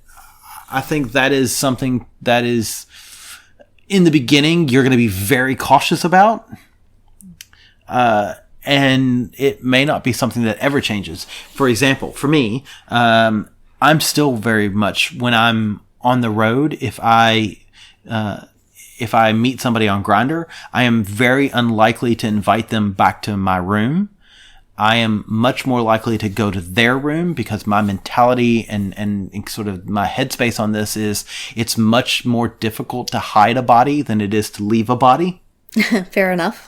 I think that is something that is, in the beginning, you're going to be very cautious about. And it may not be something that ever changes. For example, for me, I'm still very much, when I'm on the road, if I meet somebody on Grindr, I am very unlikely to invite them back to my room. I am much more likely to go to their room, because my mentality and sort of my headspace on this is, it's much more difficult to hide a body than it is to leave a body. Fair enough.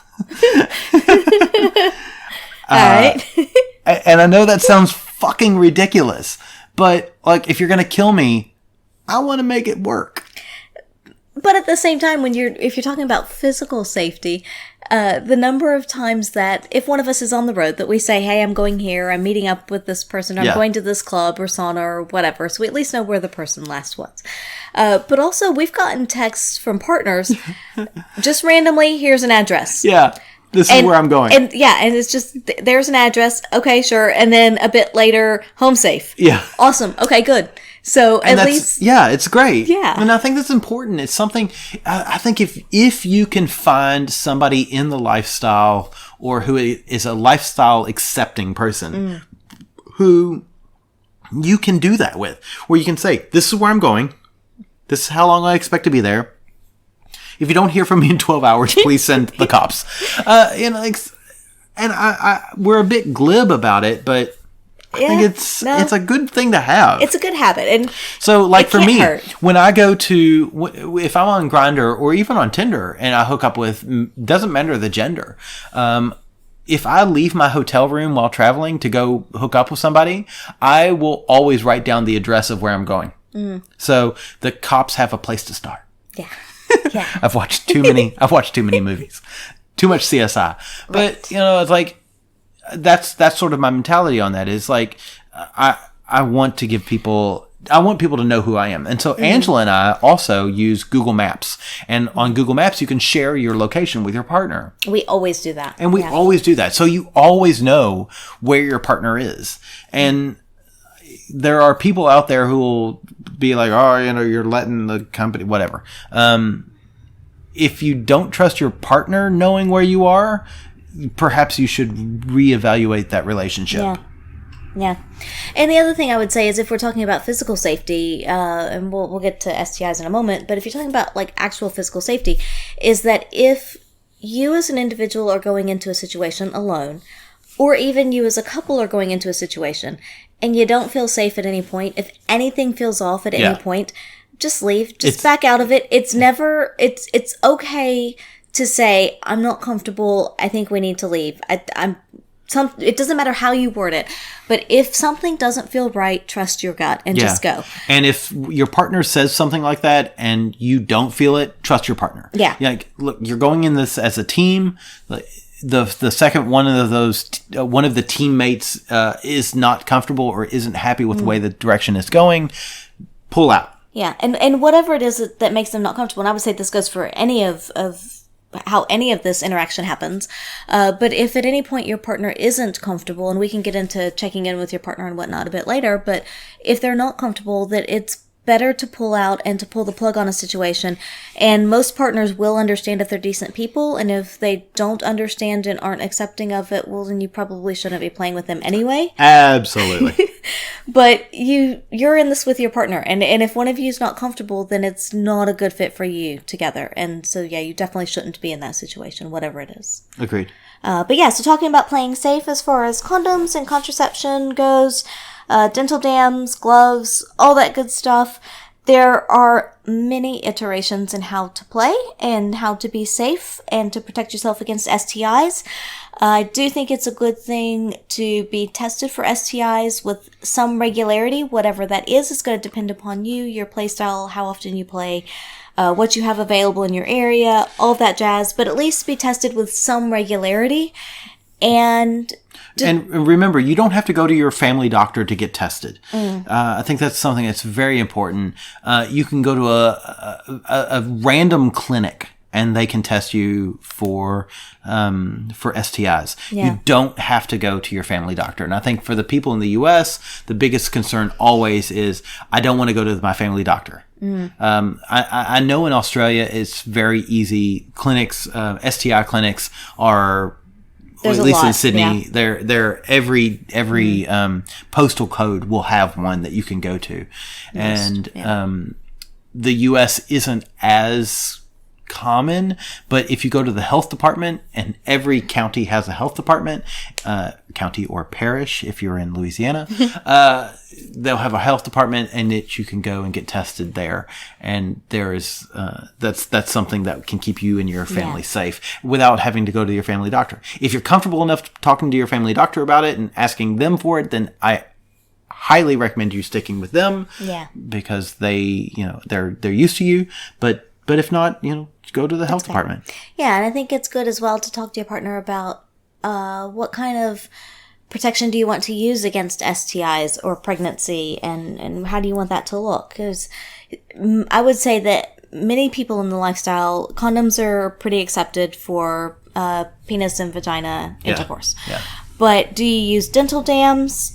All right. And I know that sounds fucking ridiculous, but like, if you're going to kill me, I want to make it work. But at the same time, if you're talking about physical safety, the number of times that if one of us is on the road that we say, hey, I'm going here, I'm meeting up with this person, I'm going to this club or sauna or whatever, so we at least know where the person last was. But also, we've gotten texts from partners, just randomly, here's an address. Yeah. This is where I'm going. And it's just, there's an address. Okay, sure. And then a bit later, home safe. Yeah. Awesome. Okay, good. So at least. Yeah, it's great. Yeah. And I think that's important. It's something, I think if you can find somebody in the lifestyle, or who is a lifestyle accepting person, who you can do that with, where you can say, this is where I'm going. This is how long I expect to be there. If you don't hear from me in 12 hours, please send the cops. We're a bit glib about it, but I think it's a good thing to have. It's a good habit. And so, like, for me, hurt. when I go to, if I'm on Grindr or even on Tinder and I hook up with, doesn't matter the gender, if I leave my hotel room while traveling to go hook up with somebody, I will always write down the address of where I'm going. So the cops have a place to start. Yeah. Yeah. I've watched too many movies, too much CSI, but it's like, that's sort of my mentality on that, is like, I want people to know who I am. And so Angela and I also use Google Maps, and on Google Maps, you can share your location with your partner. We always do that. And we always do that. So you always know where your partner is. And there are people out there who will be like, oh, you're letting the company, whatever. If you don't trust your partner knowing where you are, perhaps you should reevaluate that relationship. Yeah. And the other thing I would say is, if we're talking about physical safety, and we'll get to STIs in a moment, but if you're talking about like actual physical safety, is that if you as an individual are going into a situation alone, or even you as a couple are going into a situation, and you don't feel safe at any point, if anything feels off at any point, just leave. Just back out of it. It's okay to say, I'm not comfortable, I think we need to leave. It doesn't matter how you word it, but if something doesn't feel right, trust your gut and just go. And if your partner says something like that and you don't feel it, trust your partner. Yeah. Like, look, you're going in this as a team. The second one of the teammates is not comfortable or isn't happy with the way the direction is going, pull out. Yeah, and whatever it is that makes them not comfortable, and I would say this goes for any of how any of this interaction happens, but if at any point your partner isn't comfortable, and we can get into checking in with your partner and whatnot a bit later, but if they're not comfortable, that it's better to pull out and to pull the plug on a situation. And most partners will understand if they're decent people, and if they don't understand and aren't accepting of it, well, then you probably shouldn't be playing with them anyway. Absolutely. But you're in this with your partner, and if one of you is not comfortable, then it's not a good fit for you together. And so, yeah, you definitely shouldn't be in that situation, whatever it is. Agreed. But yeah, so talking about playing safe as far as condoms and contraception goes, dental dams, gloves, all that good stuff. There are many iterations in how to play and how to be safe and to protect yourself against STIs. I do think it's a good thing to be tested for STIs with some regularity. Whatever that is going to depend upon you, your play style, how often you play, what you have available in your area, all of that jazz. But at least be tested with some regularity. And remember, you don't have to go to your family doctor to get tested. I think that's something that's very important. You can go to a random clinic and they can test you for STIs. Yeah. You don't have to go to your family doctor. And I think for the people in the U.S., the biggest concern always is, I don't want to go to my family doctor. I know in Australia it's very easy. Clinics, STI clinics are... There's at least a lot, in Sydney, yeah. they're every postal code will have one that you can go to, and the U.S. isn't as common. But if you go to the health department, and every county has a health department, county or parish, if you're in Louisiana, they'll have a health department, and you can go and get tested there. And there is that's something that can keep you and your family safe without having to go to your family doctor. If you're comfortable enough talking to your family doctor about it and asking them for it, then I highly recommend you sticking with them. Yeah. Because they're used to you. But if not, go to the health department. Yeah, and I think it's good as well to talk to your partner about what kind of protection do you want to use against STIs or pregnancy, and how do you want that to look? Because I would say that many people in the lifestyle, condoms are pretty accepted for penis and vagina intercourse. Yeah. But do you use dental dams?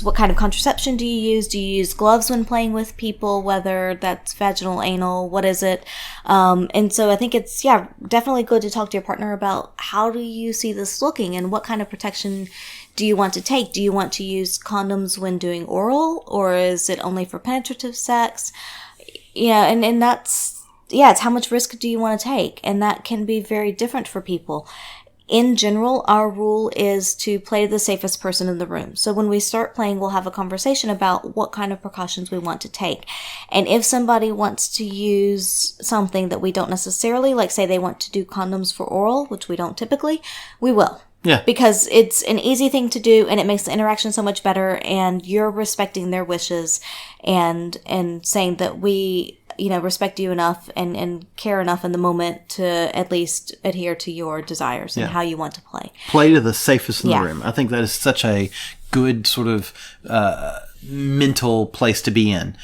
What kind of contraception do you use? Do you use gloves when playing with people, whether that's vaginal, anal, what is it? And so I think it's, definitely good to talk to your partner about how do you see this looking and what kind of protection do you want to take? Do you want to use condoms when doing oral, or is it only for penetrative sex? And that's, it's how much risk do you want to take? And that can be very different for people. In general, our rule is to play the safest person in the room. So when we start playing, we'll have a conversation about what kind of precautions we want to take. And if somebody wants to use something that we don't necessarily, like say they want to do condoms for oral, which we don't typically, we will. Yeah. Because it's an easy thing to do and it makes the interaction so much better, and you're respecting their wishes and saying that we respect you enough and care enough in the moment to at least adhere to your desires and how you want to play. Play to the safest in the room. I think that is such a good sort of mental place to be in.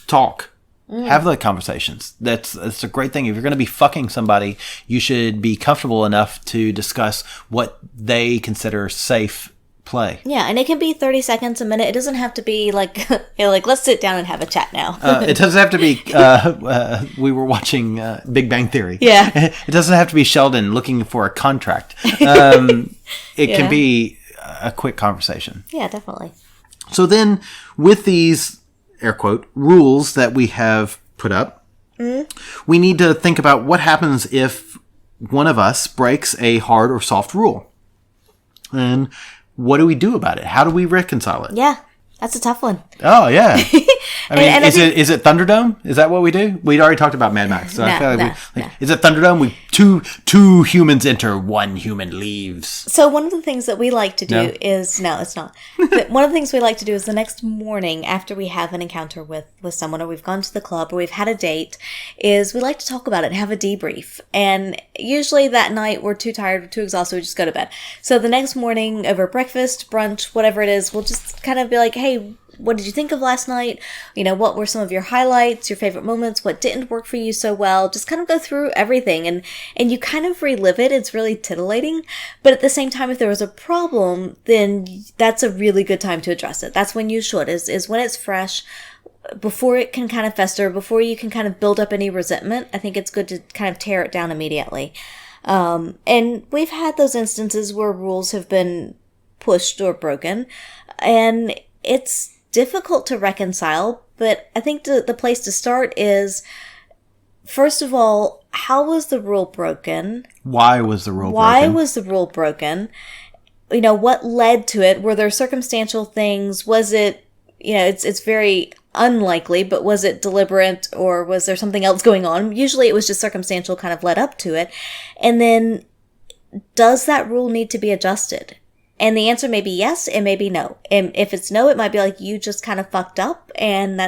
Talk. Have the conversations. That's a great thing. If you're going to be fucking somebody, you should be comfortable enough to discuss what they consider safe play. Yeah, and it can be 30 seconds, a minute. It doesn't have to be like, let's sit down and have a chat now. It doesn't have to be, we were watching Big Bang Theory. Yeah. It doesn't have to be Sheldon looking for a contract. It can be a quick conversation. Yeah, definitely. So then, with these, air quote, rules that we have put up, we need to think about what happens if one of us breaks a hard or soft rule. And what do we do about it? How do we reconcile it? Yeah, that's a tough one. Oh, yeah. I mean, is it Thunderdome? Is that what we do? We'd already talked about Mad Max. So I feel like is it Thunderdome? Two humans enter, one human leaves. So one of the things that we like to do is, no, it's not. But one of the things we like to do is the next morning after we have an encounter with someone, or we've gone to the club, or we've had a date, is we like to talk about it and have a debrief. And usually that night we're too tired, we're too exhausted, we just go to bed. So the next morning over breakfast, brunch, whatever it is, we'll just kind of be like, hey, what did you think of last night? What were some of your highlights, your favorite moments? What didn't work for you so well? Just kind of go through everything and you kind of relive it. It's really titillating. But at the same time, if there was a problem, then that's a really good time to address it. That's when you should, is when it's fresh, before it can kind of fester, before you can kind of build up any resentment. I think it's good to kind of tear it down immediately. And we've had those instances where rules have been pushed or broken, and it's difficult to reconcile, but I think the place to start is, first of all, how was the rule broken? Why was the rule broken? Why was the rule broken? What led to it? Were there circumstantial things? Was it, it's very unlikely, but was it deliberate or was there something else going on? Usually it was just circumstantial kind of led up to it. And then does that rule need to be adjusted? And the answer may be yes, it may be no. And if it's no, it might be like you just kind of fucked up and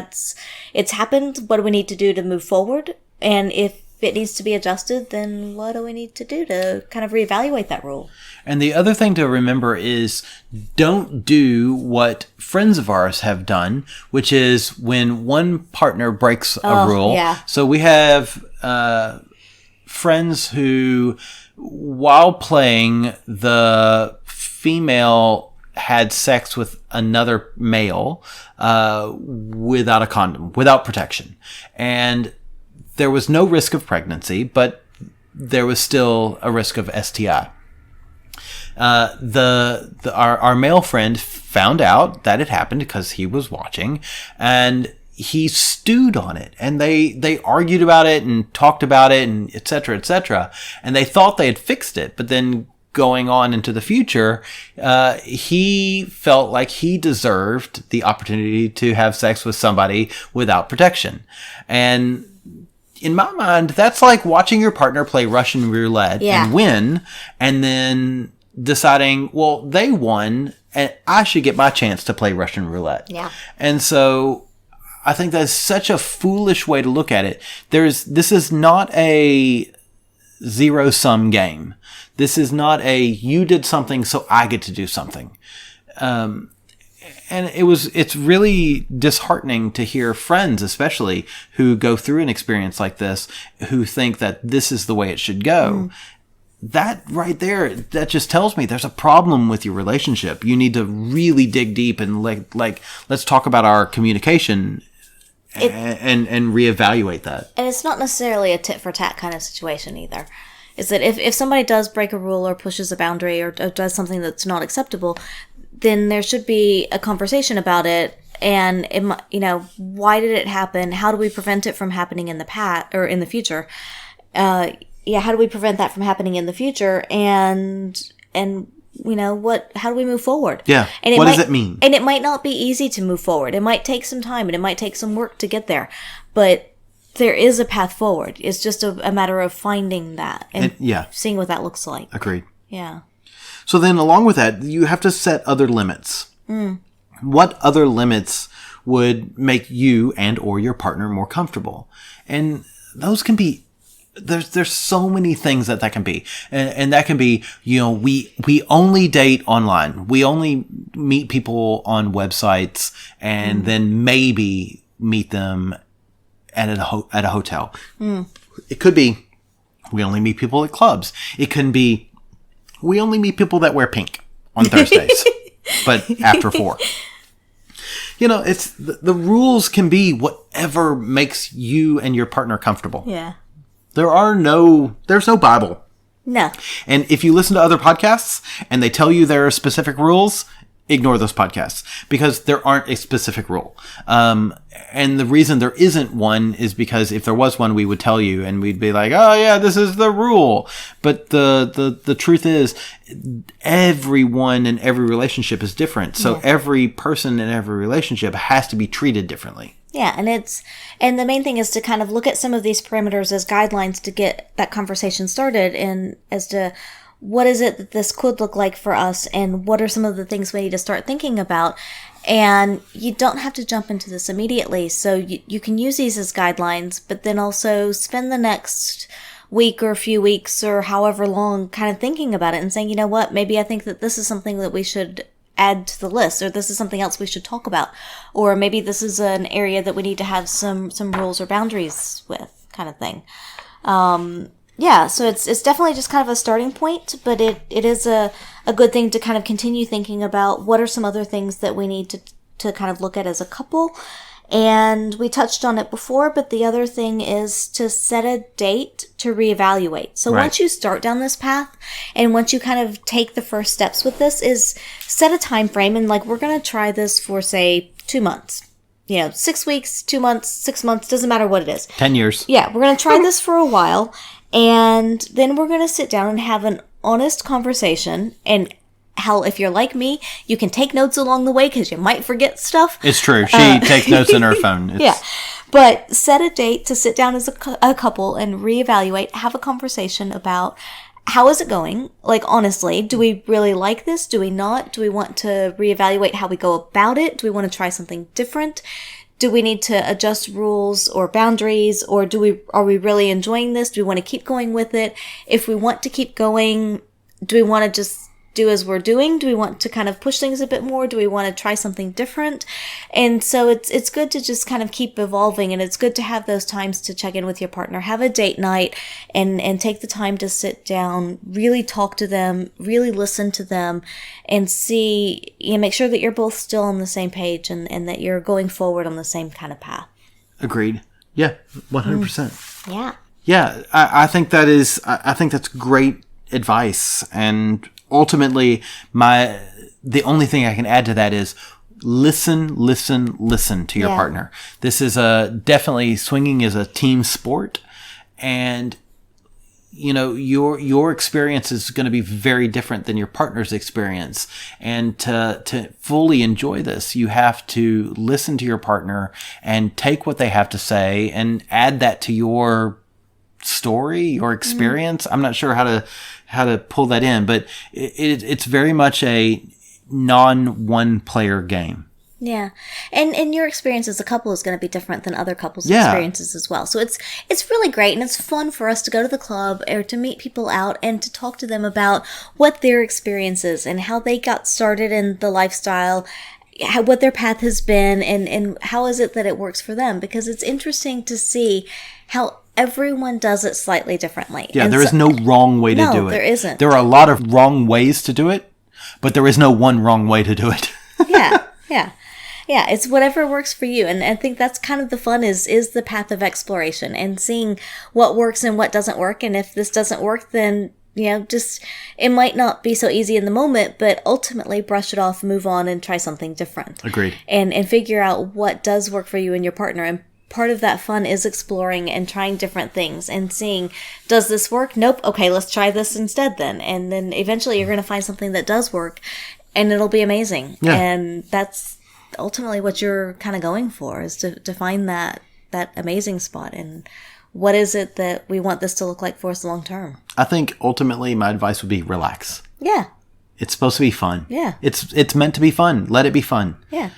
it's happened. What do we need to do to move forward? And if it needs to be adjusted, then what do we need to do to kind of reevaluate that rule? And the other thing to remember is don't do what friends of ours have done, which is when one partner breaks a rule. Yeah. So we have friends who, while playing, the female had sex with another male without a condom, without protection. And there was no risk of pregnancy, but there was still a risk of STI. Our male friend found out that it happened because he was watching, and he stewed on it, and they argued about it and talked about it and et cetera, and they thought they had fixed it, but then going on into the future, he felt like he deserved the opportunity to have sex with somebody without protection. And in my mind, that's like watching your partner play Russian roulette and win, and then deciding, well, they won, and I should get my chance to play Russian roulette. Yeah. And so I think that's such a foolish way to look at it. This is not a zero-sum game. This is not a, you did something, so I get to do something. And it's really disheartening to hear friends, especially, who go through an experience like this, who think that this is the way it should go. That right there, that just tells me there's a problem with your relationship. You need to really dig deep and like let's talk about our communication and reevaluate that. And it's not necessarily a tit for tat kind of situation either. Is that if somebody does break a rule or pushes a boundary or does something that's not acceptable, then there should be a conversation about it. And why did it happen? How do we prevent it from happening in the past or in the future? How do we prevent that from happening in the future? And how do we move forward? Yeah. And what does it mean? And it might not be easy to move forward. It might take some time and it might take some work to get there, but there is a path forward. It's just a matter of finding that and seeing what that looks like. Agreed. Yeah. So then along with that, you have to set other limits. What other limits would make you and or your partner more comfortable? And those can be, there's so many things that can be. And that can be, we only date online. We only meet people on websites and then maybe meet them at a hotel. It could be we only meet people at clubs. It can be we only meet people that wear pink on Thursdays, but after 4. It's the rules can be whatever makes you and your partner comfortable. Yeah. There's no Bible. No. And if you listen to other podcasts and they tell you there are specific rules, ignore those podcasts because there aren't a specific rule. And the reason there isn't one is because if there was one, we would tell you and we'd be like, oh yeah, this is the rule. But the truth is everyone in every relationship is different. So every person in every relationship has to be treated differently. Yeah, and the main thing is to kind of look at some of these parameters as guidelines to get that conversation started and as to what is it that this could look like for us and what are some of the things we need to start thinking about. And you don't have to jump into this immediately. So you can use these as guidelines, but then also spend the next week or a few weeks or however long kind of thinking about it and saying, you know what, maybe I think that this is something that we should add to the list, or this is something else we should talk about, or maybe this is an area that we need to have some rules or boundaries with, kind of thing. So it's definitely just kind of a starting point, but it is a good thing to kind of continue thinking about what are some other things that we need to kind of look at as a couple. And we touched on it before, but the other thing is to set a date to reevaluate. So once you start down this path and once you kind of take the first steps with this, is set a time frame and we're going to try this for say 2 months. 6 weeks, 2 months, 6 months, doesn't matter what it is. 10 years. Yeah, we're going to try this for a while and then we're going to sit down and have an honest conversation and Hell, if you're like me, you can take notes along the way because you might forget stuff. It's true. She takes notes in her phone. Yeah. But set a date to sit down as a couple and reevaluate, have a conversation about how is it going? Like, honestly, do we really like this? Do we not? Do we want to reevaluate how we go about it? Do we want to try something different? Do we need to adjust rules or boundaries, or are we really enjoying this? Do we want to keep going with it? If we want to keep going, do we want to just do as we're doing? Do we want to kind of push things a bit more? Do we want to try something different? And so it's good to just kind of keep evolving, and it's good to have those times to check in with your partner, have a date night, and take the time to sit down, really talk to them, really listen to them, and see, make sure that you're both still on the same page and that you're going forward on the same kind of path. Agreed. Yeah, 100%. Yeah. Yeah, I think I think that's great advice. And ultimately, the only thing I can add to that is listen to your partner. This is definitely, swinging is a team sport, and your experience is going to be very different than your partner's experience. And to fully enjoy this, you have to listen to your partner and take what they have to say and add that to your story, your experience. I'm not sure how to pull that in, but it's very much a non-one player game. Yeah. And your experience as a couple is going to be different than other couples' experiences as well. So it's really great, and it's fun for us to go to the club or to meet people out and to talk to them about what their experience is and how they got started in the lifestyle, what their path has been, and how is it that it works for them, because it's interesting to see how everyone does it slightly differently. Yeah, there is no wrong way to do it. No, there isn't. There are a lot of wrong ways to do it, but there is no one wrong way to do it. Yeah, it's whatever works for you. And I think that's kind of the fun is the path of exploration and seeing what works and what doesn't work. And if this doesn't work, then, just, it might not be so easy in the moment, but ultimately brush it off, move on, and try something different. Agreed. And figure out what does work for you and your partner. And part of that fun is exploring and trying different things and seeing, does this work? Nope. Okay, let's try this instead then. And then eventually you're going to find something that does work, and it'll be amazing. Yeah. And that's ultimately what you're kind of going for, is to find that amazing spot. And what is it that we want this to look like for us long term? I think ultimately my advice would be relax. Yeah. It's supposed to be fun. Yeah. It's meant to be fun. Let it be fun. Yeah.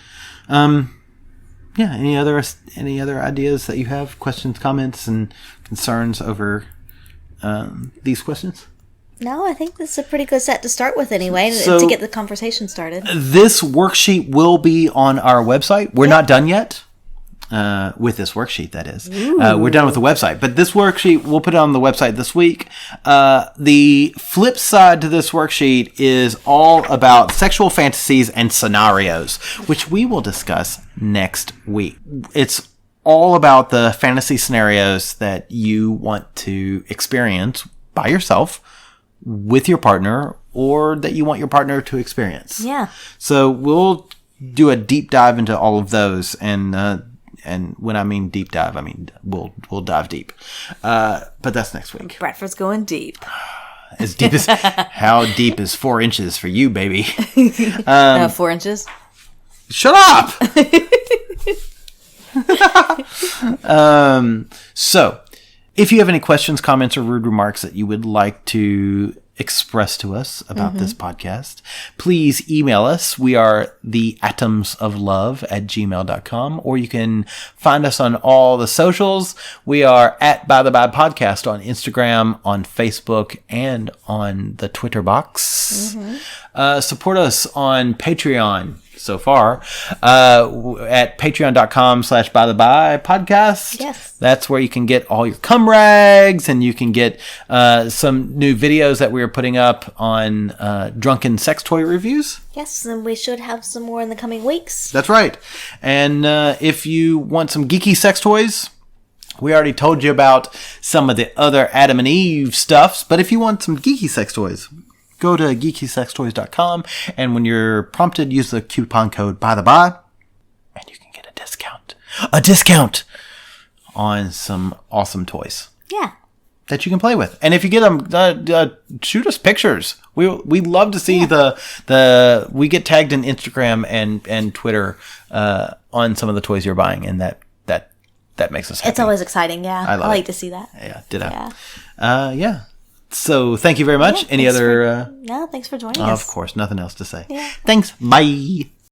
Yeah. Any other ideas that you have? Questions, comments, and concerns over these questions? No, I think this is a pretty good set to start with anyway, So, to get the conversation started. This worksheet will be on our website. We're not done yet with this worksheet, that is. We're done with the website. But this worksheet, we'll put it on the website this week. The flip side to this worksheet is all about sexual fantasies and scenarios, which we will discuss next week. It's all about the fantasy scenarios that you want to experience by yourself, with your partner, or that you want your partner to experience. Yeah. So we'll do a deep dive into all of those, and when I mean deep dive, I mean we'll dive deep. But that's next week. Bradford's going deep. As deep as how deep is 4 inches for you, baby? 4 inches. Shut up. So, if you have any questions, comments, or rude remarks that you would like to express to us about this podcast, please email us. We are theatomsoflove@gmail.com, or you can find us on all the socials. We are at By the By Podcast on Instagram, on Facebook, and on the Twitter box. Support us on Patreon so far at patreon.com/bytheby podcast. Yes. That's where you can get all your cum rags, and you can get some new videos that we are putting up on drunken sex toy reviews. Yes, and we should have some more in the coming weeks. That's right. And if you want some geeky sex toys, we already told you about some of the other Adam and Eve stuffs, but if you want some geeky sex toys, go to geekysextoys.com, and when you're prompted, use the coupon code ByTheBy, and you can get a discount on some awesome toys. Yeah. that you can play with. And if you get them, shoot us pictures. We love to see the we get tagged in Instagram and Twitter on some of the toys you're buying, and that makes us happy. It's always exciting. Yeah, I like it. to see that. Yeah, ditto. Yeah. So thank you very much. Any other? No, thanks for joining us. Of course, nothing else to say. Yeah. Thanks. Bye.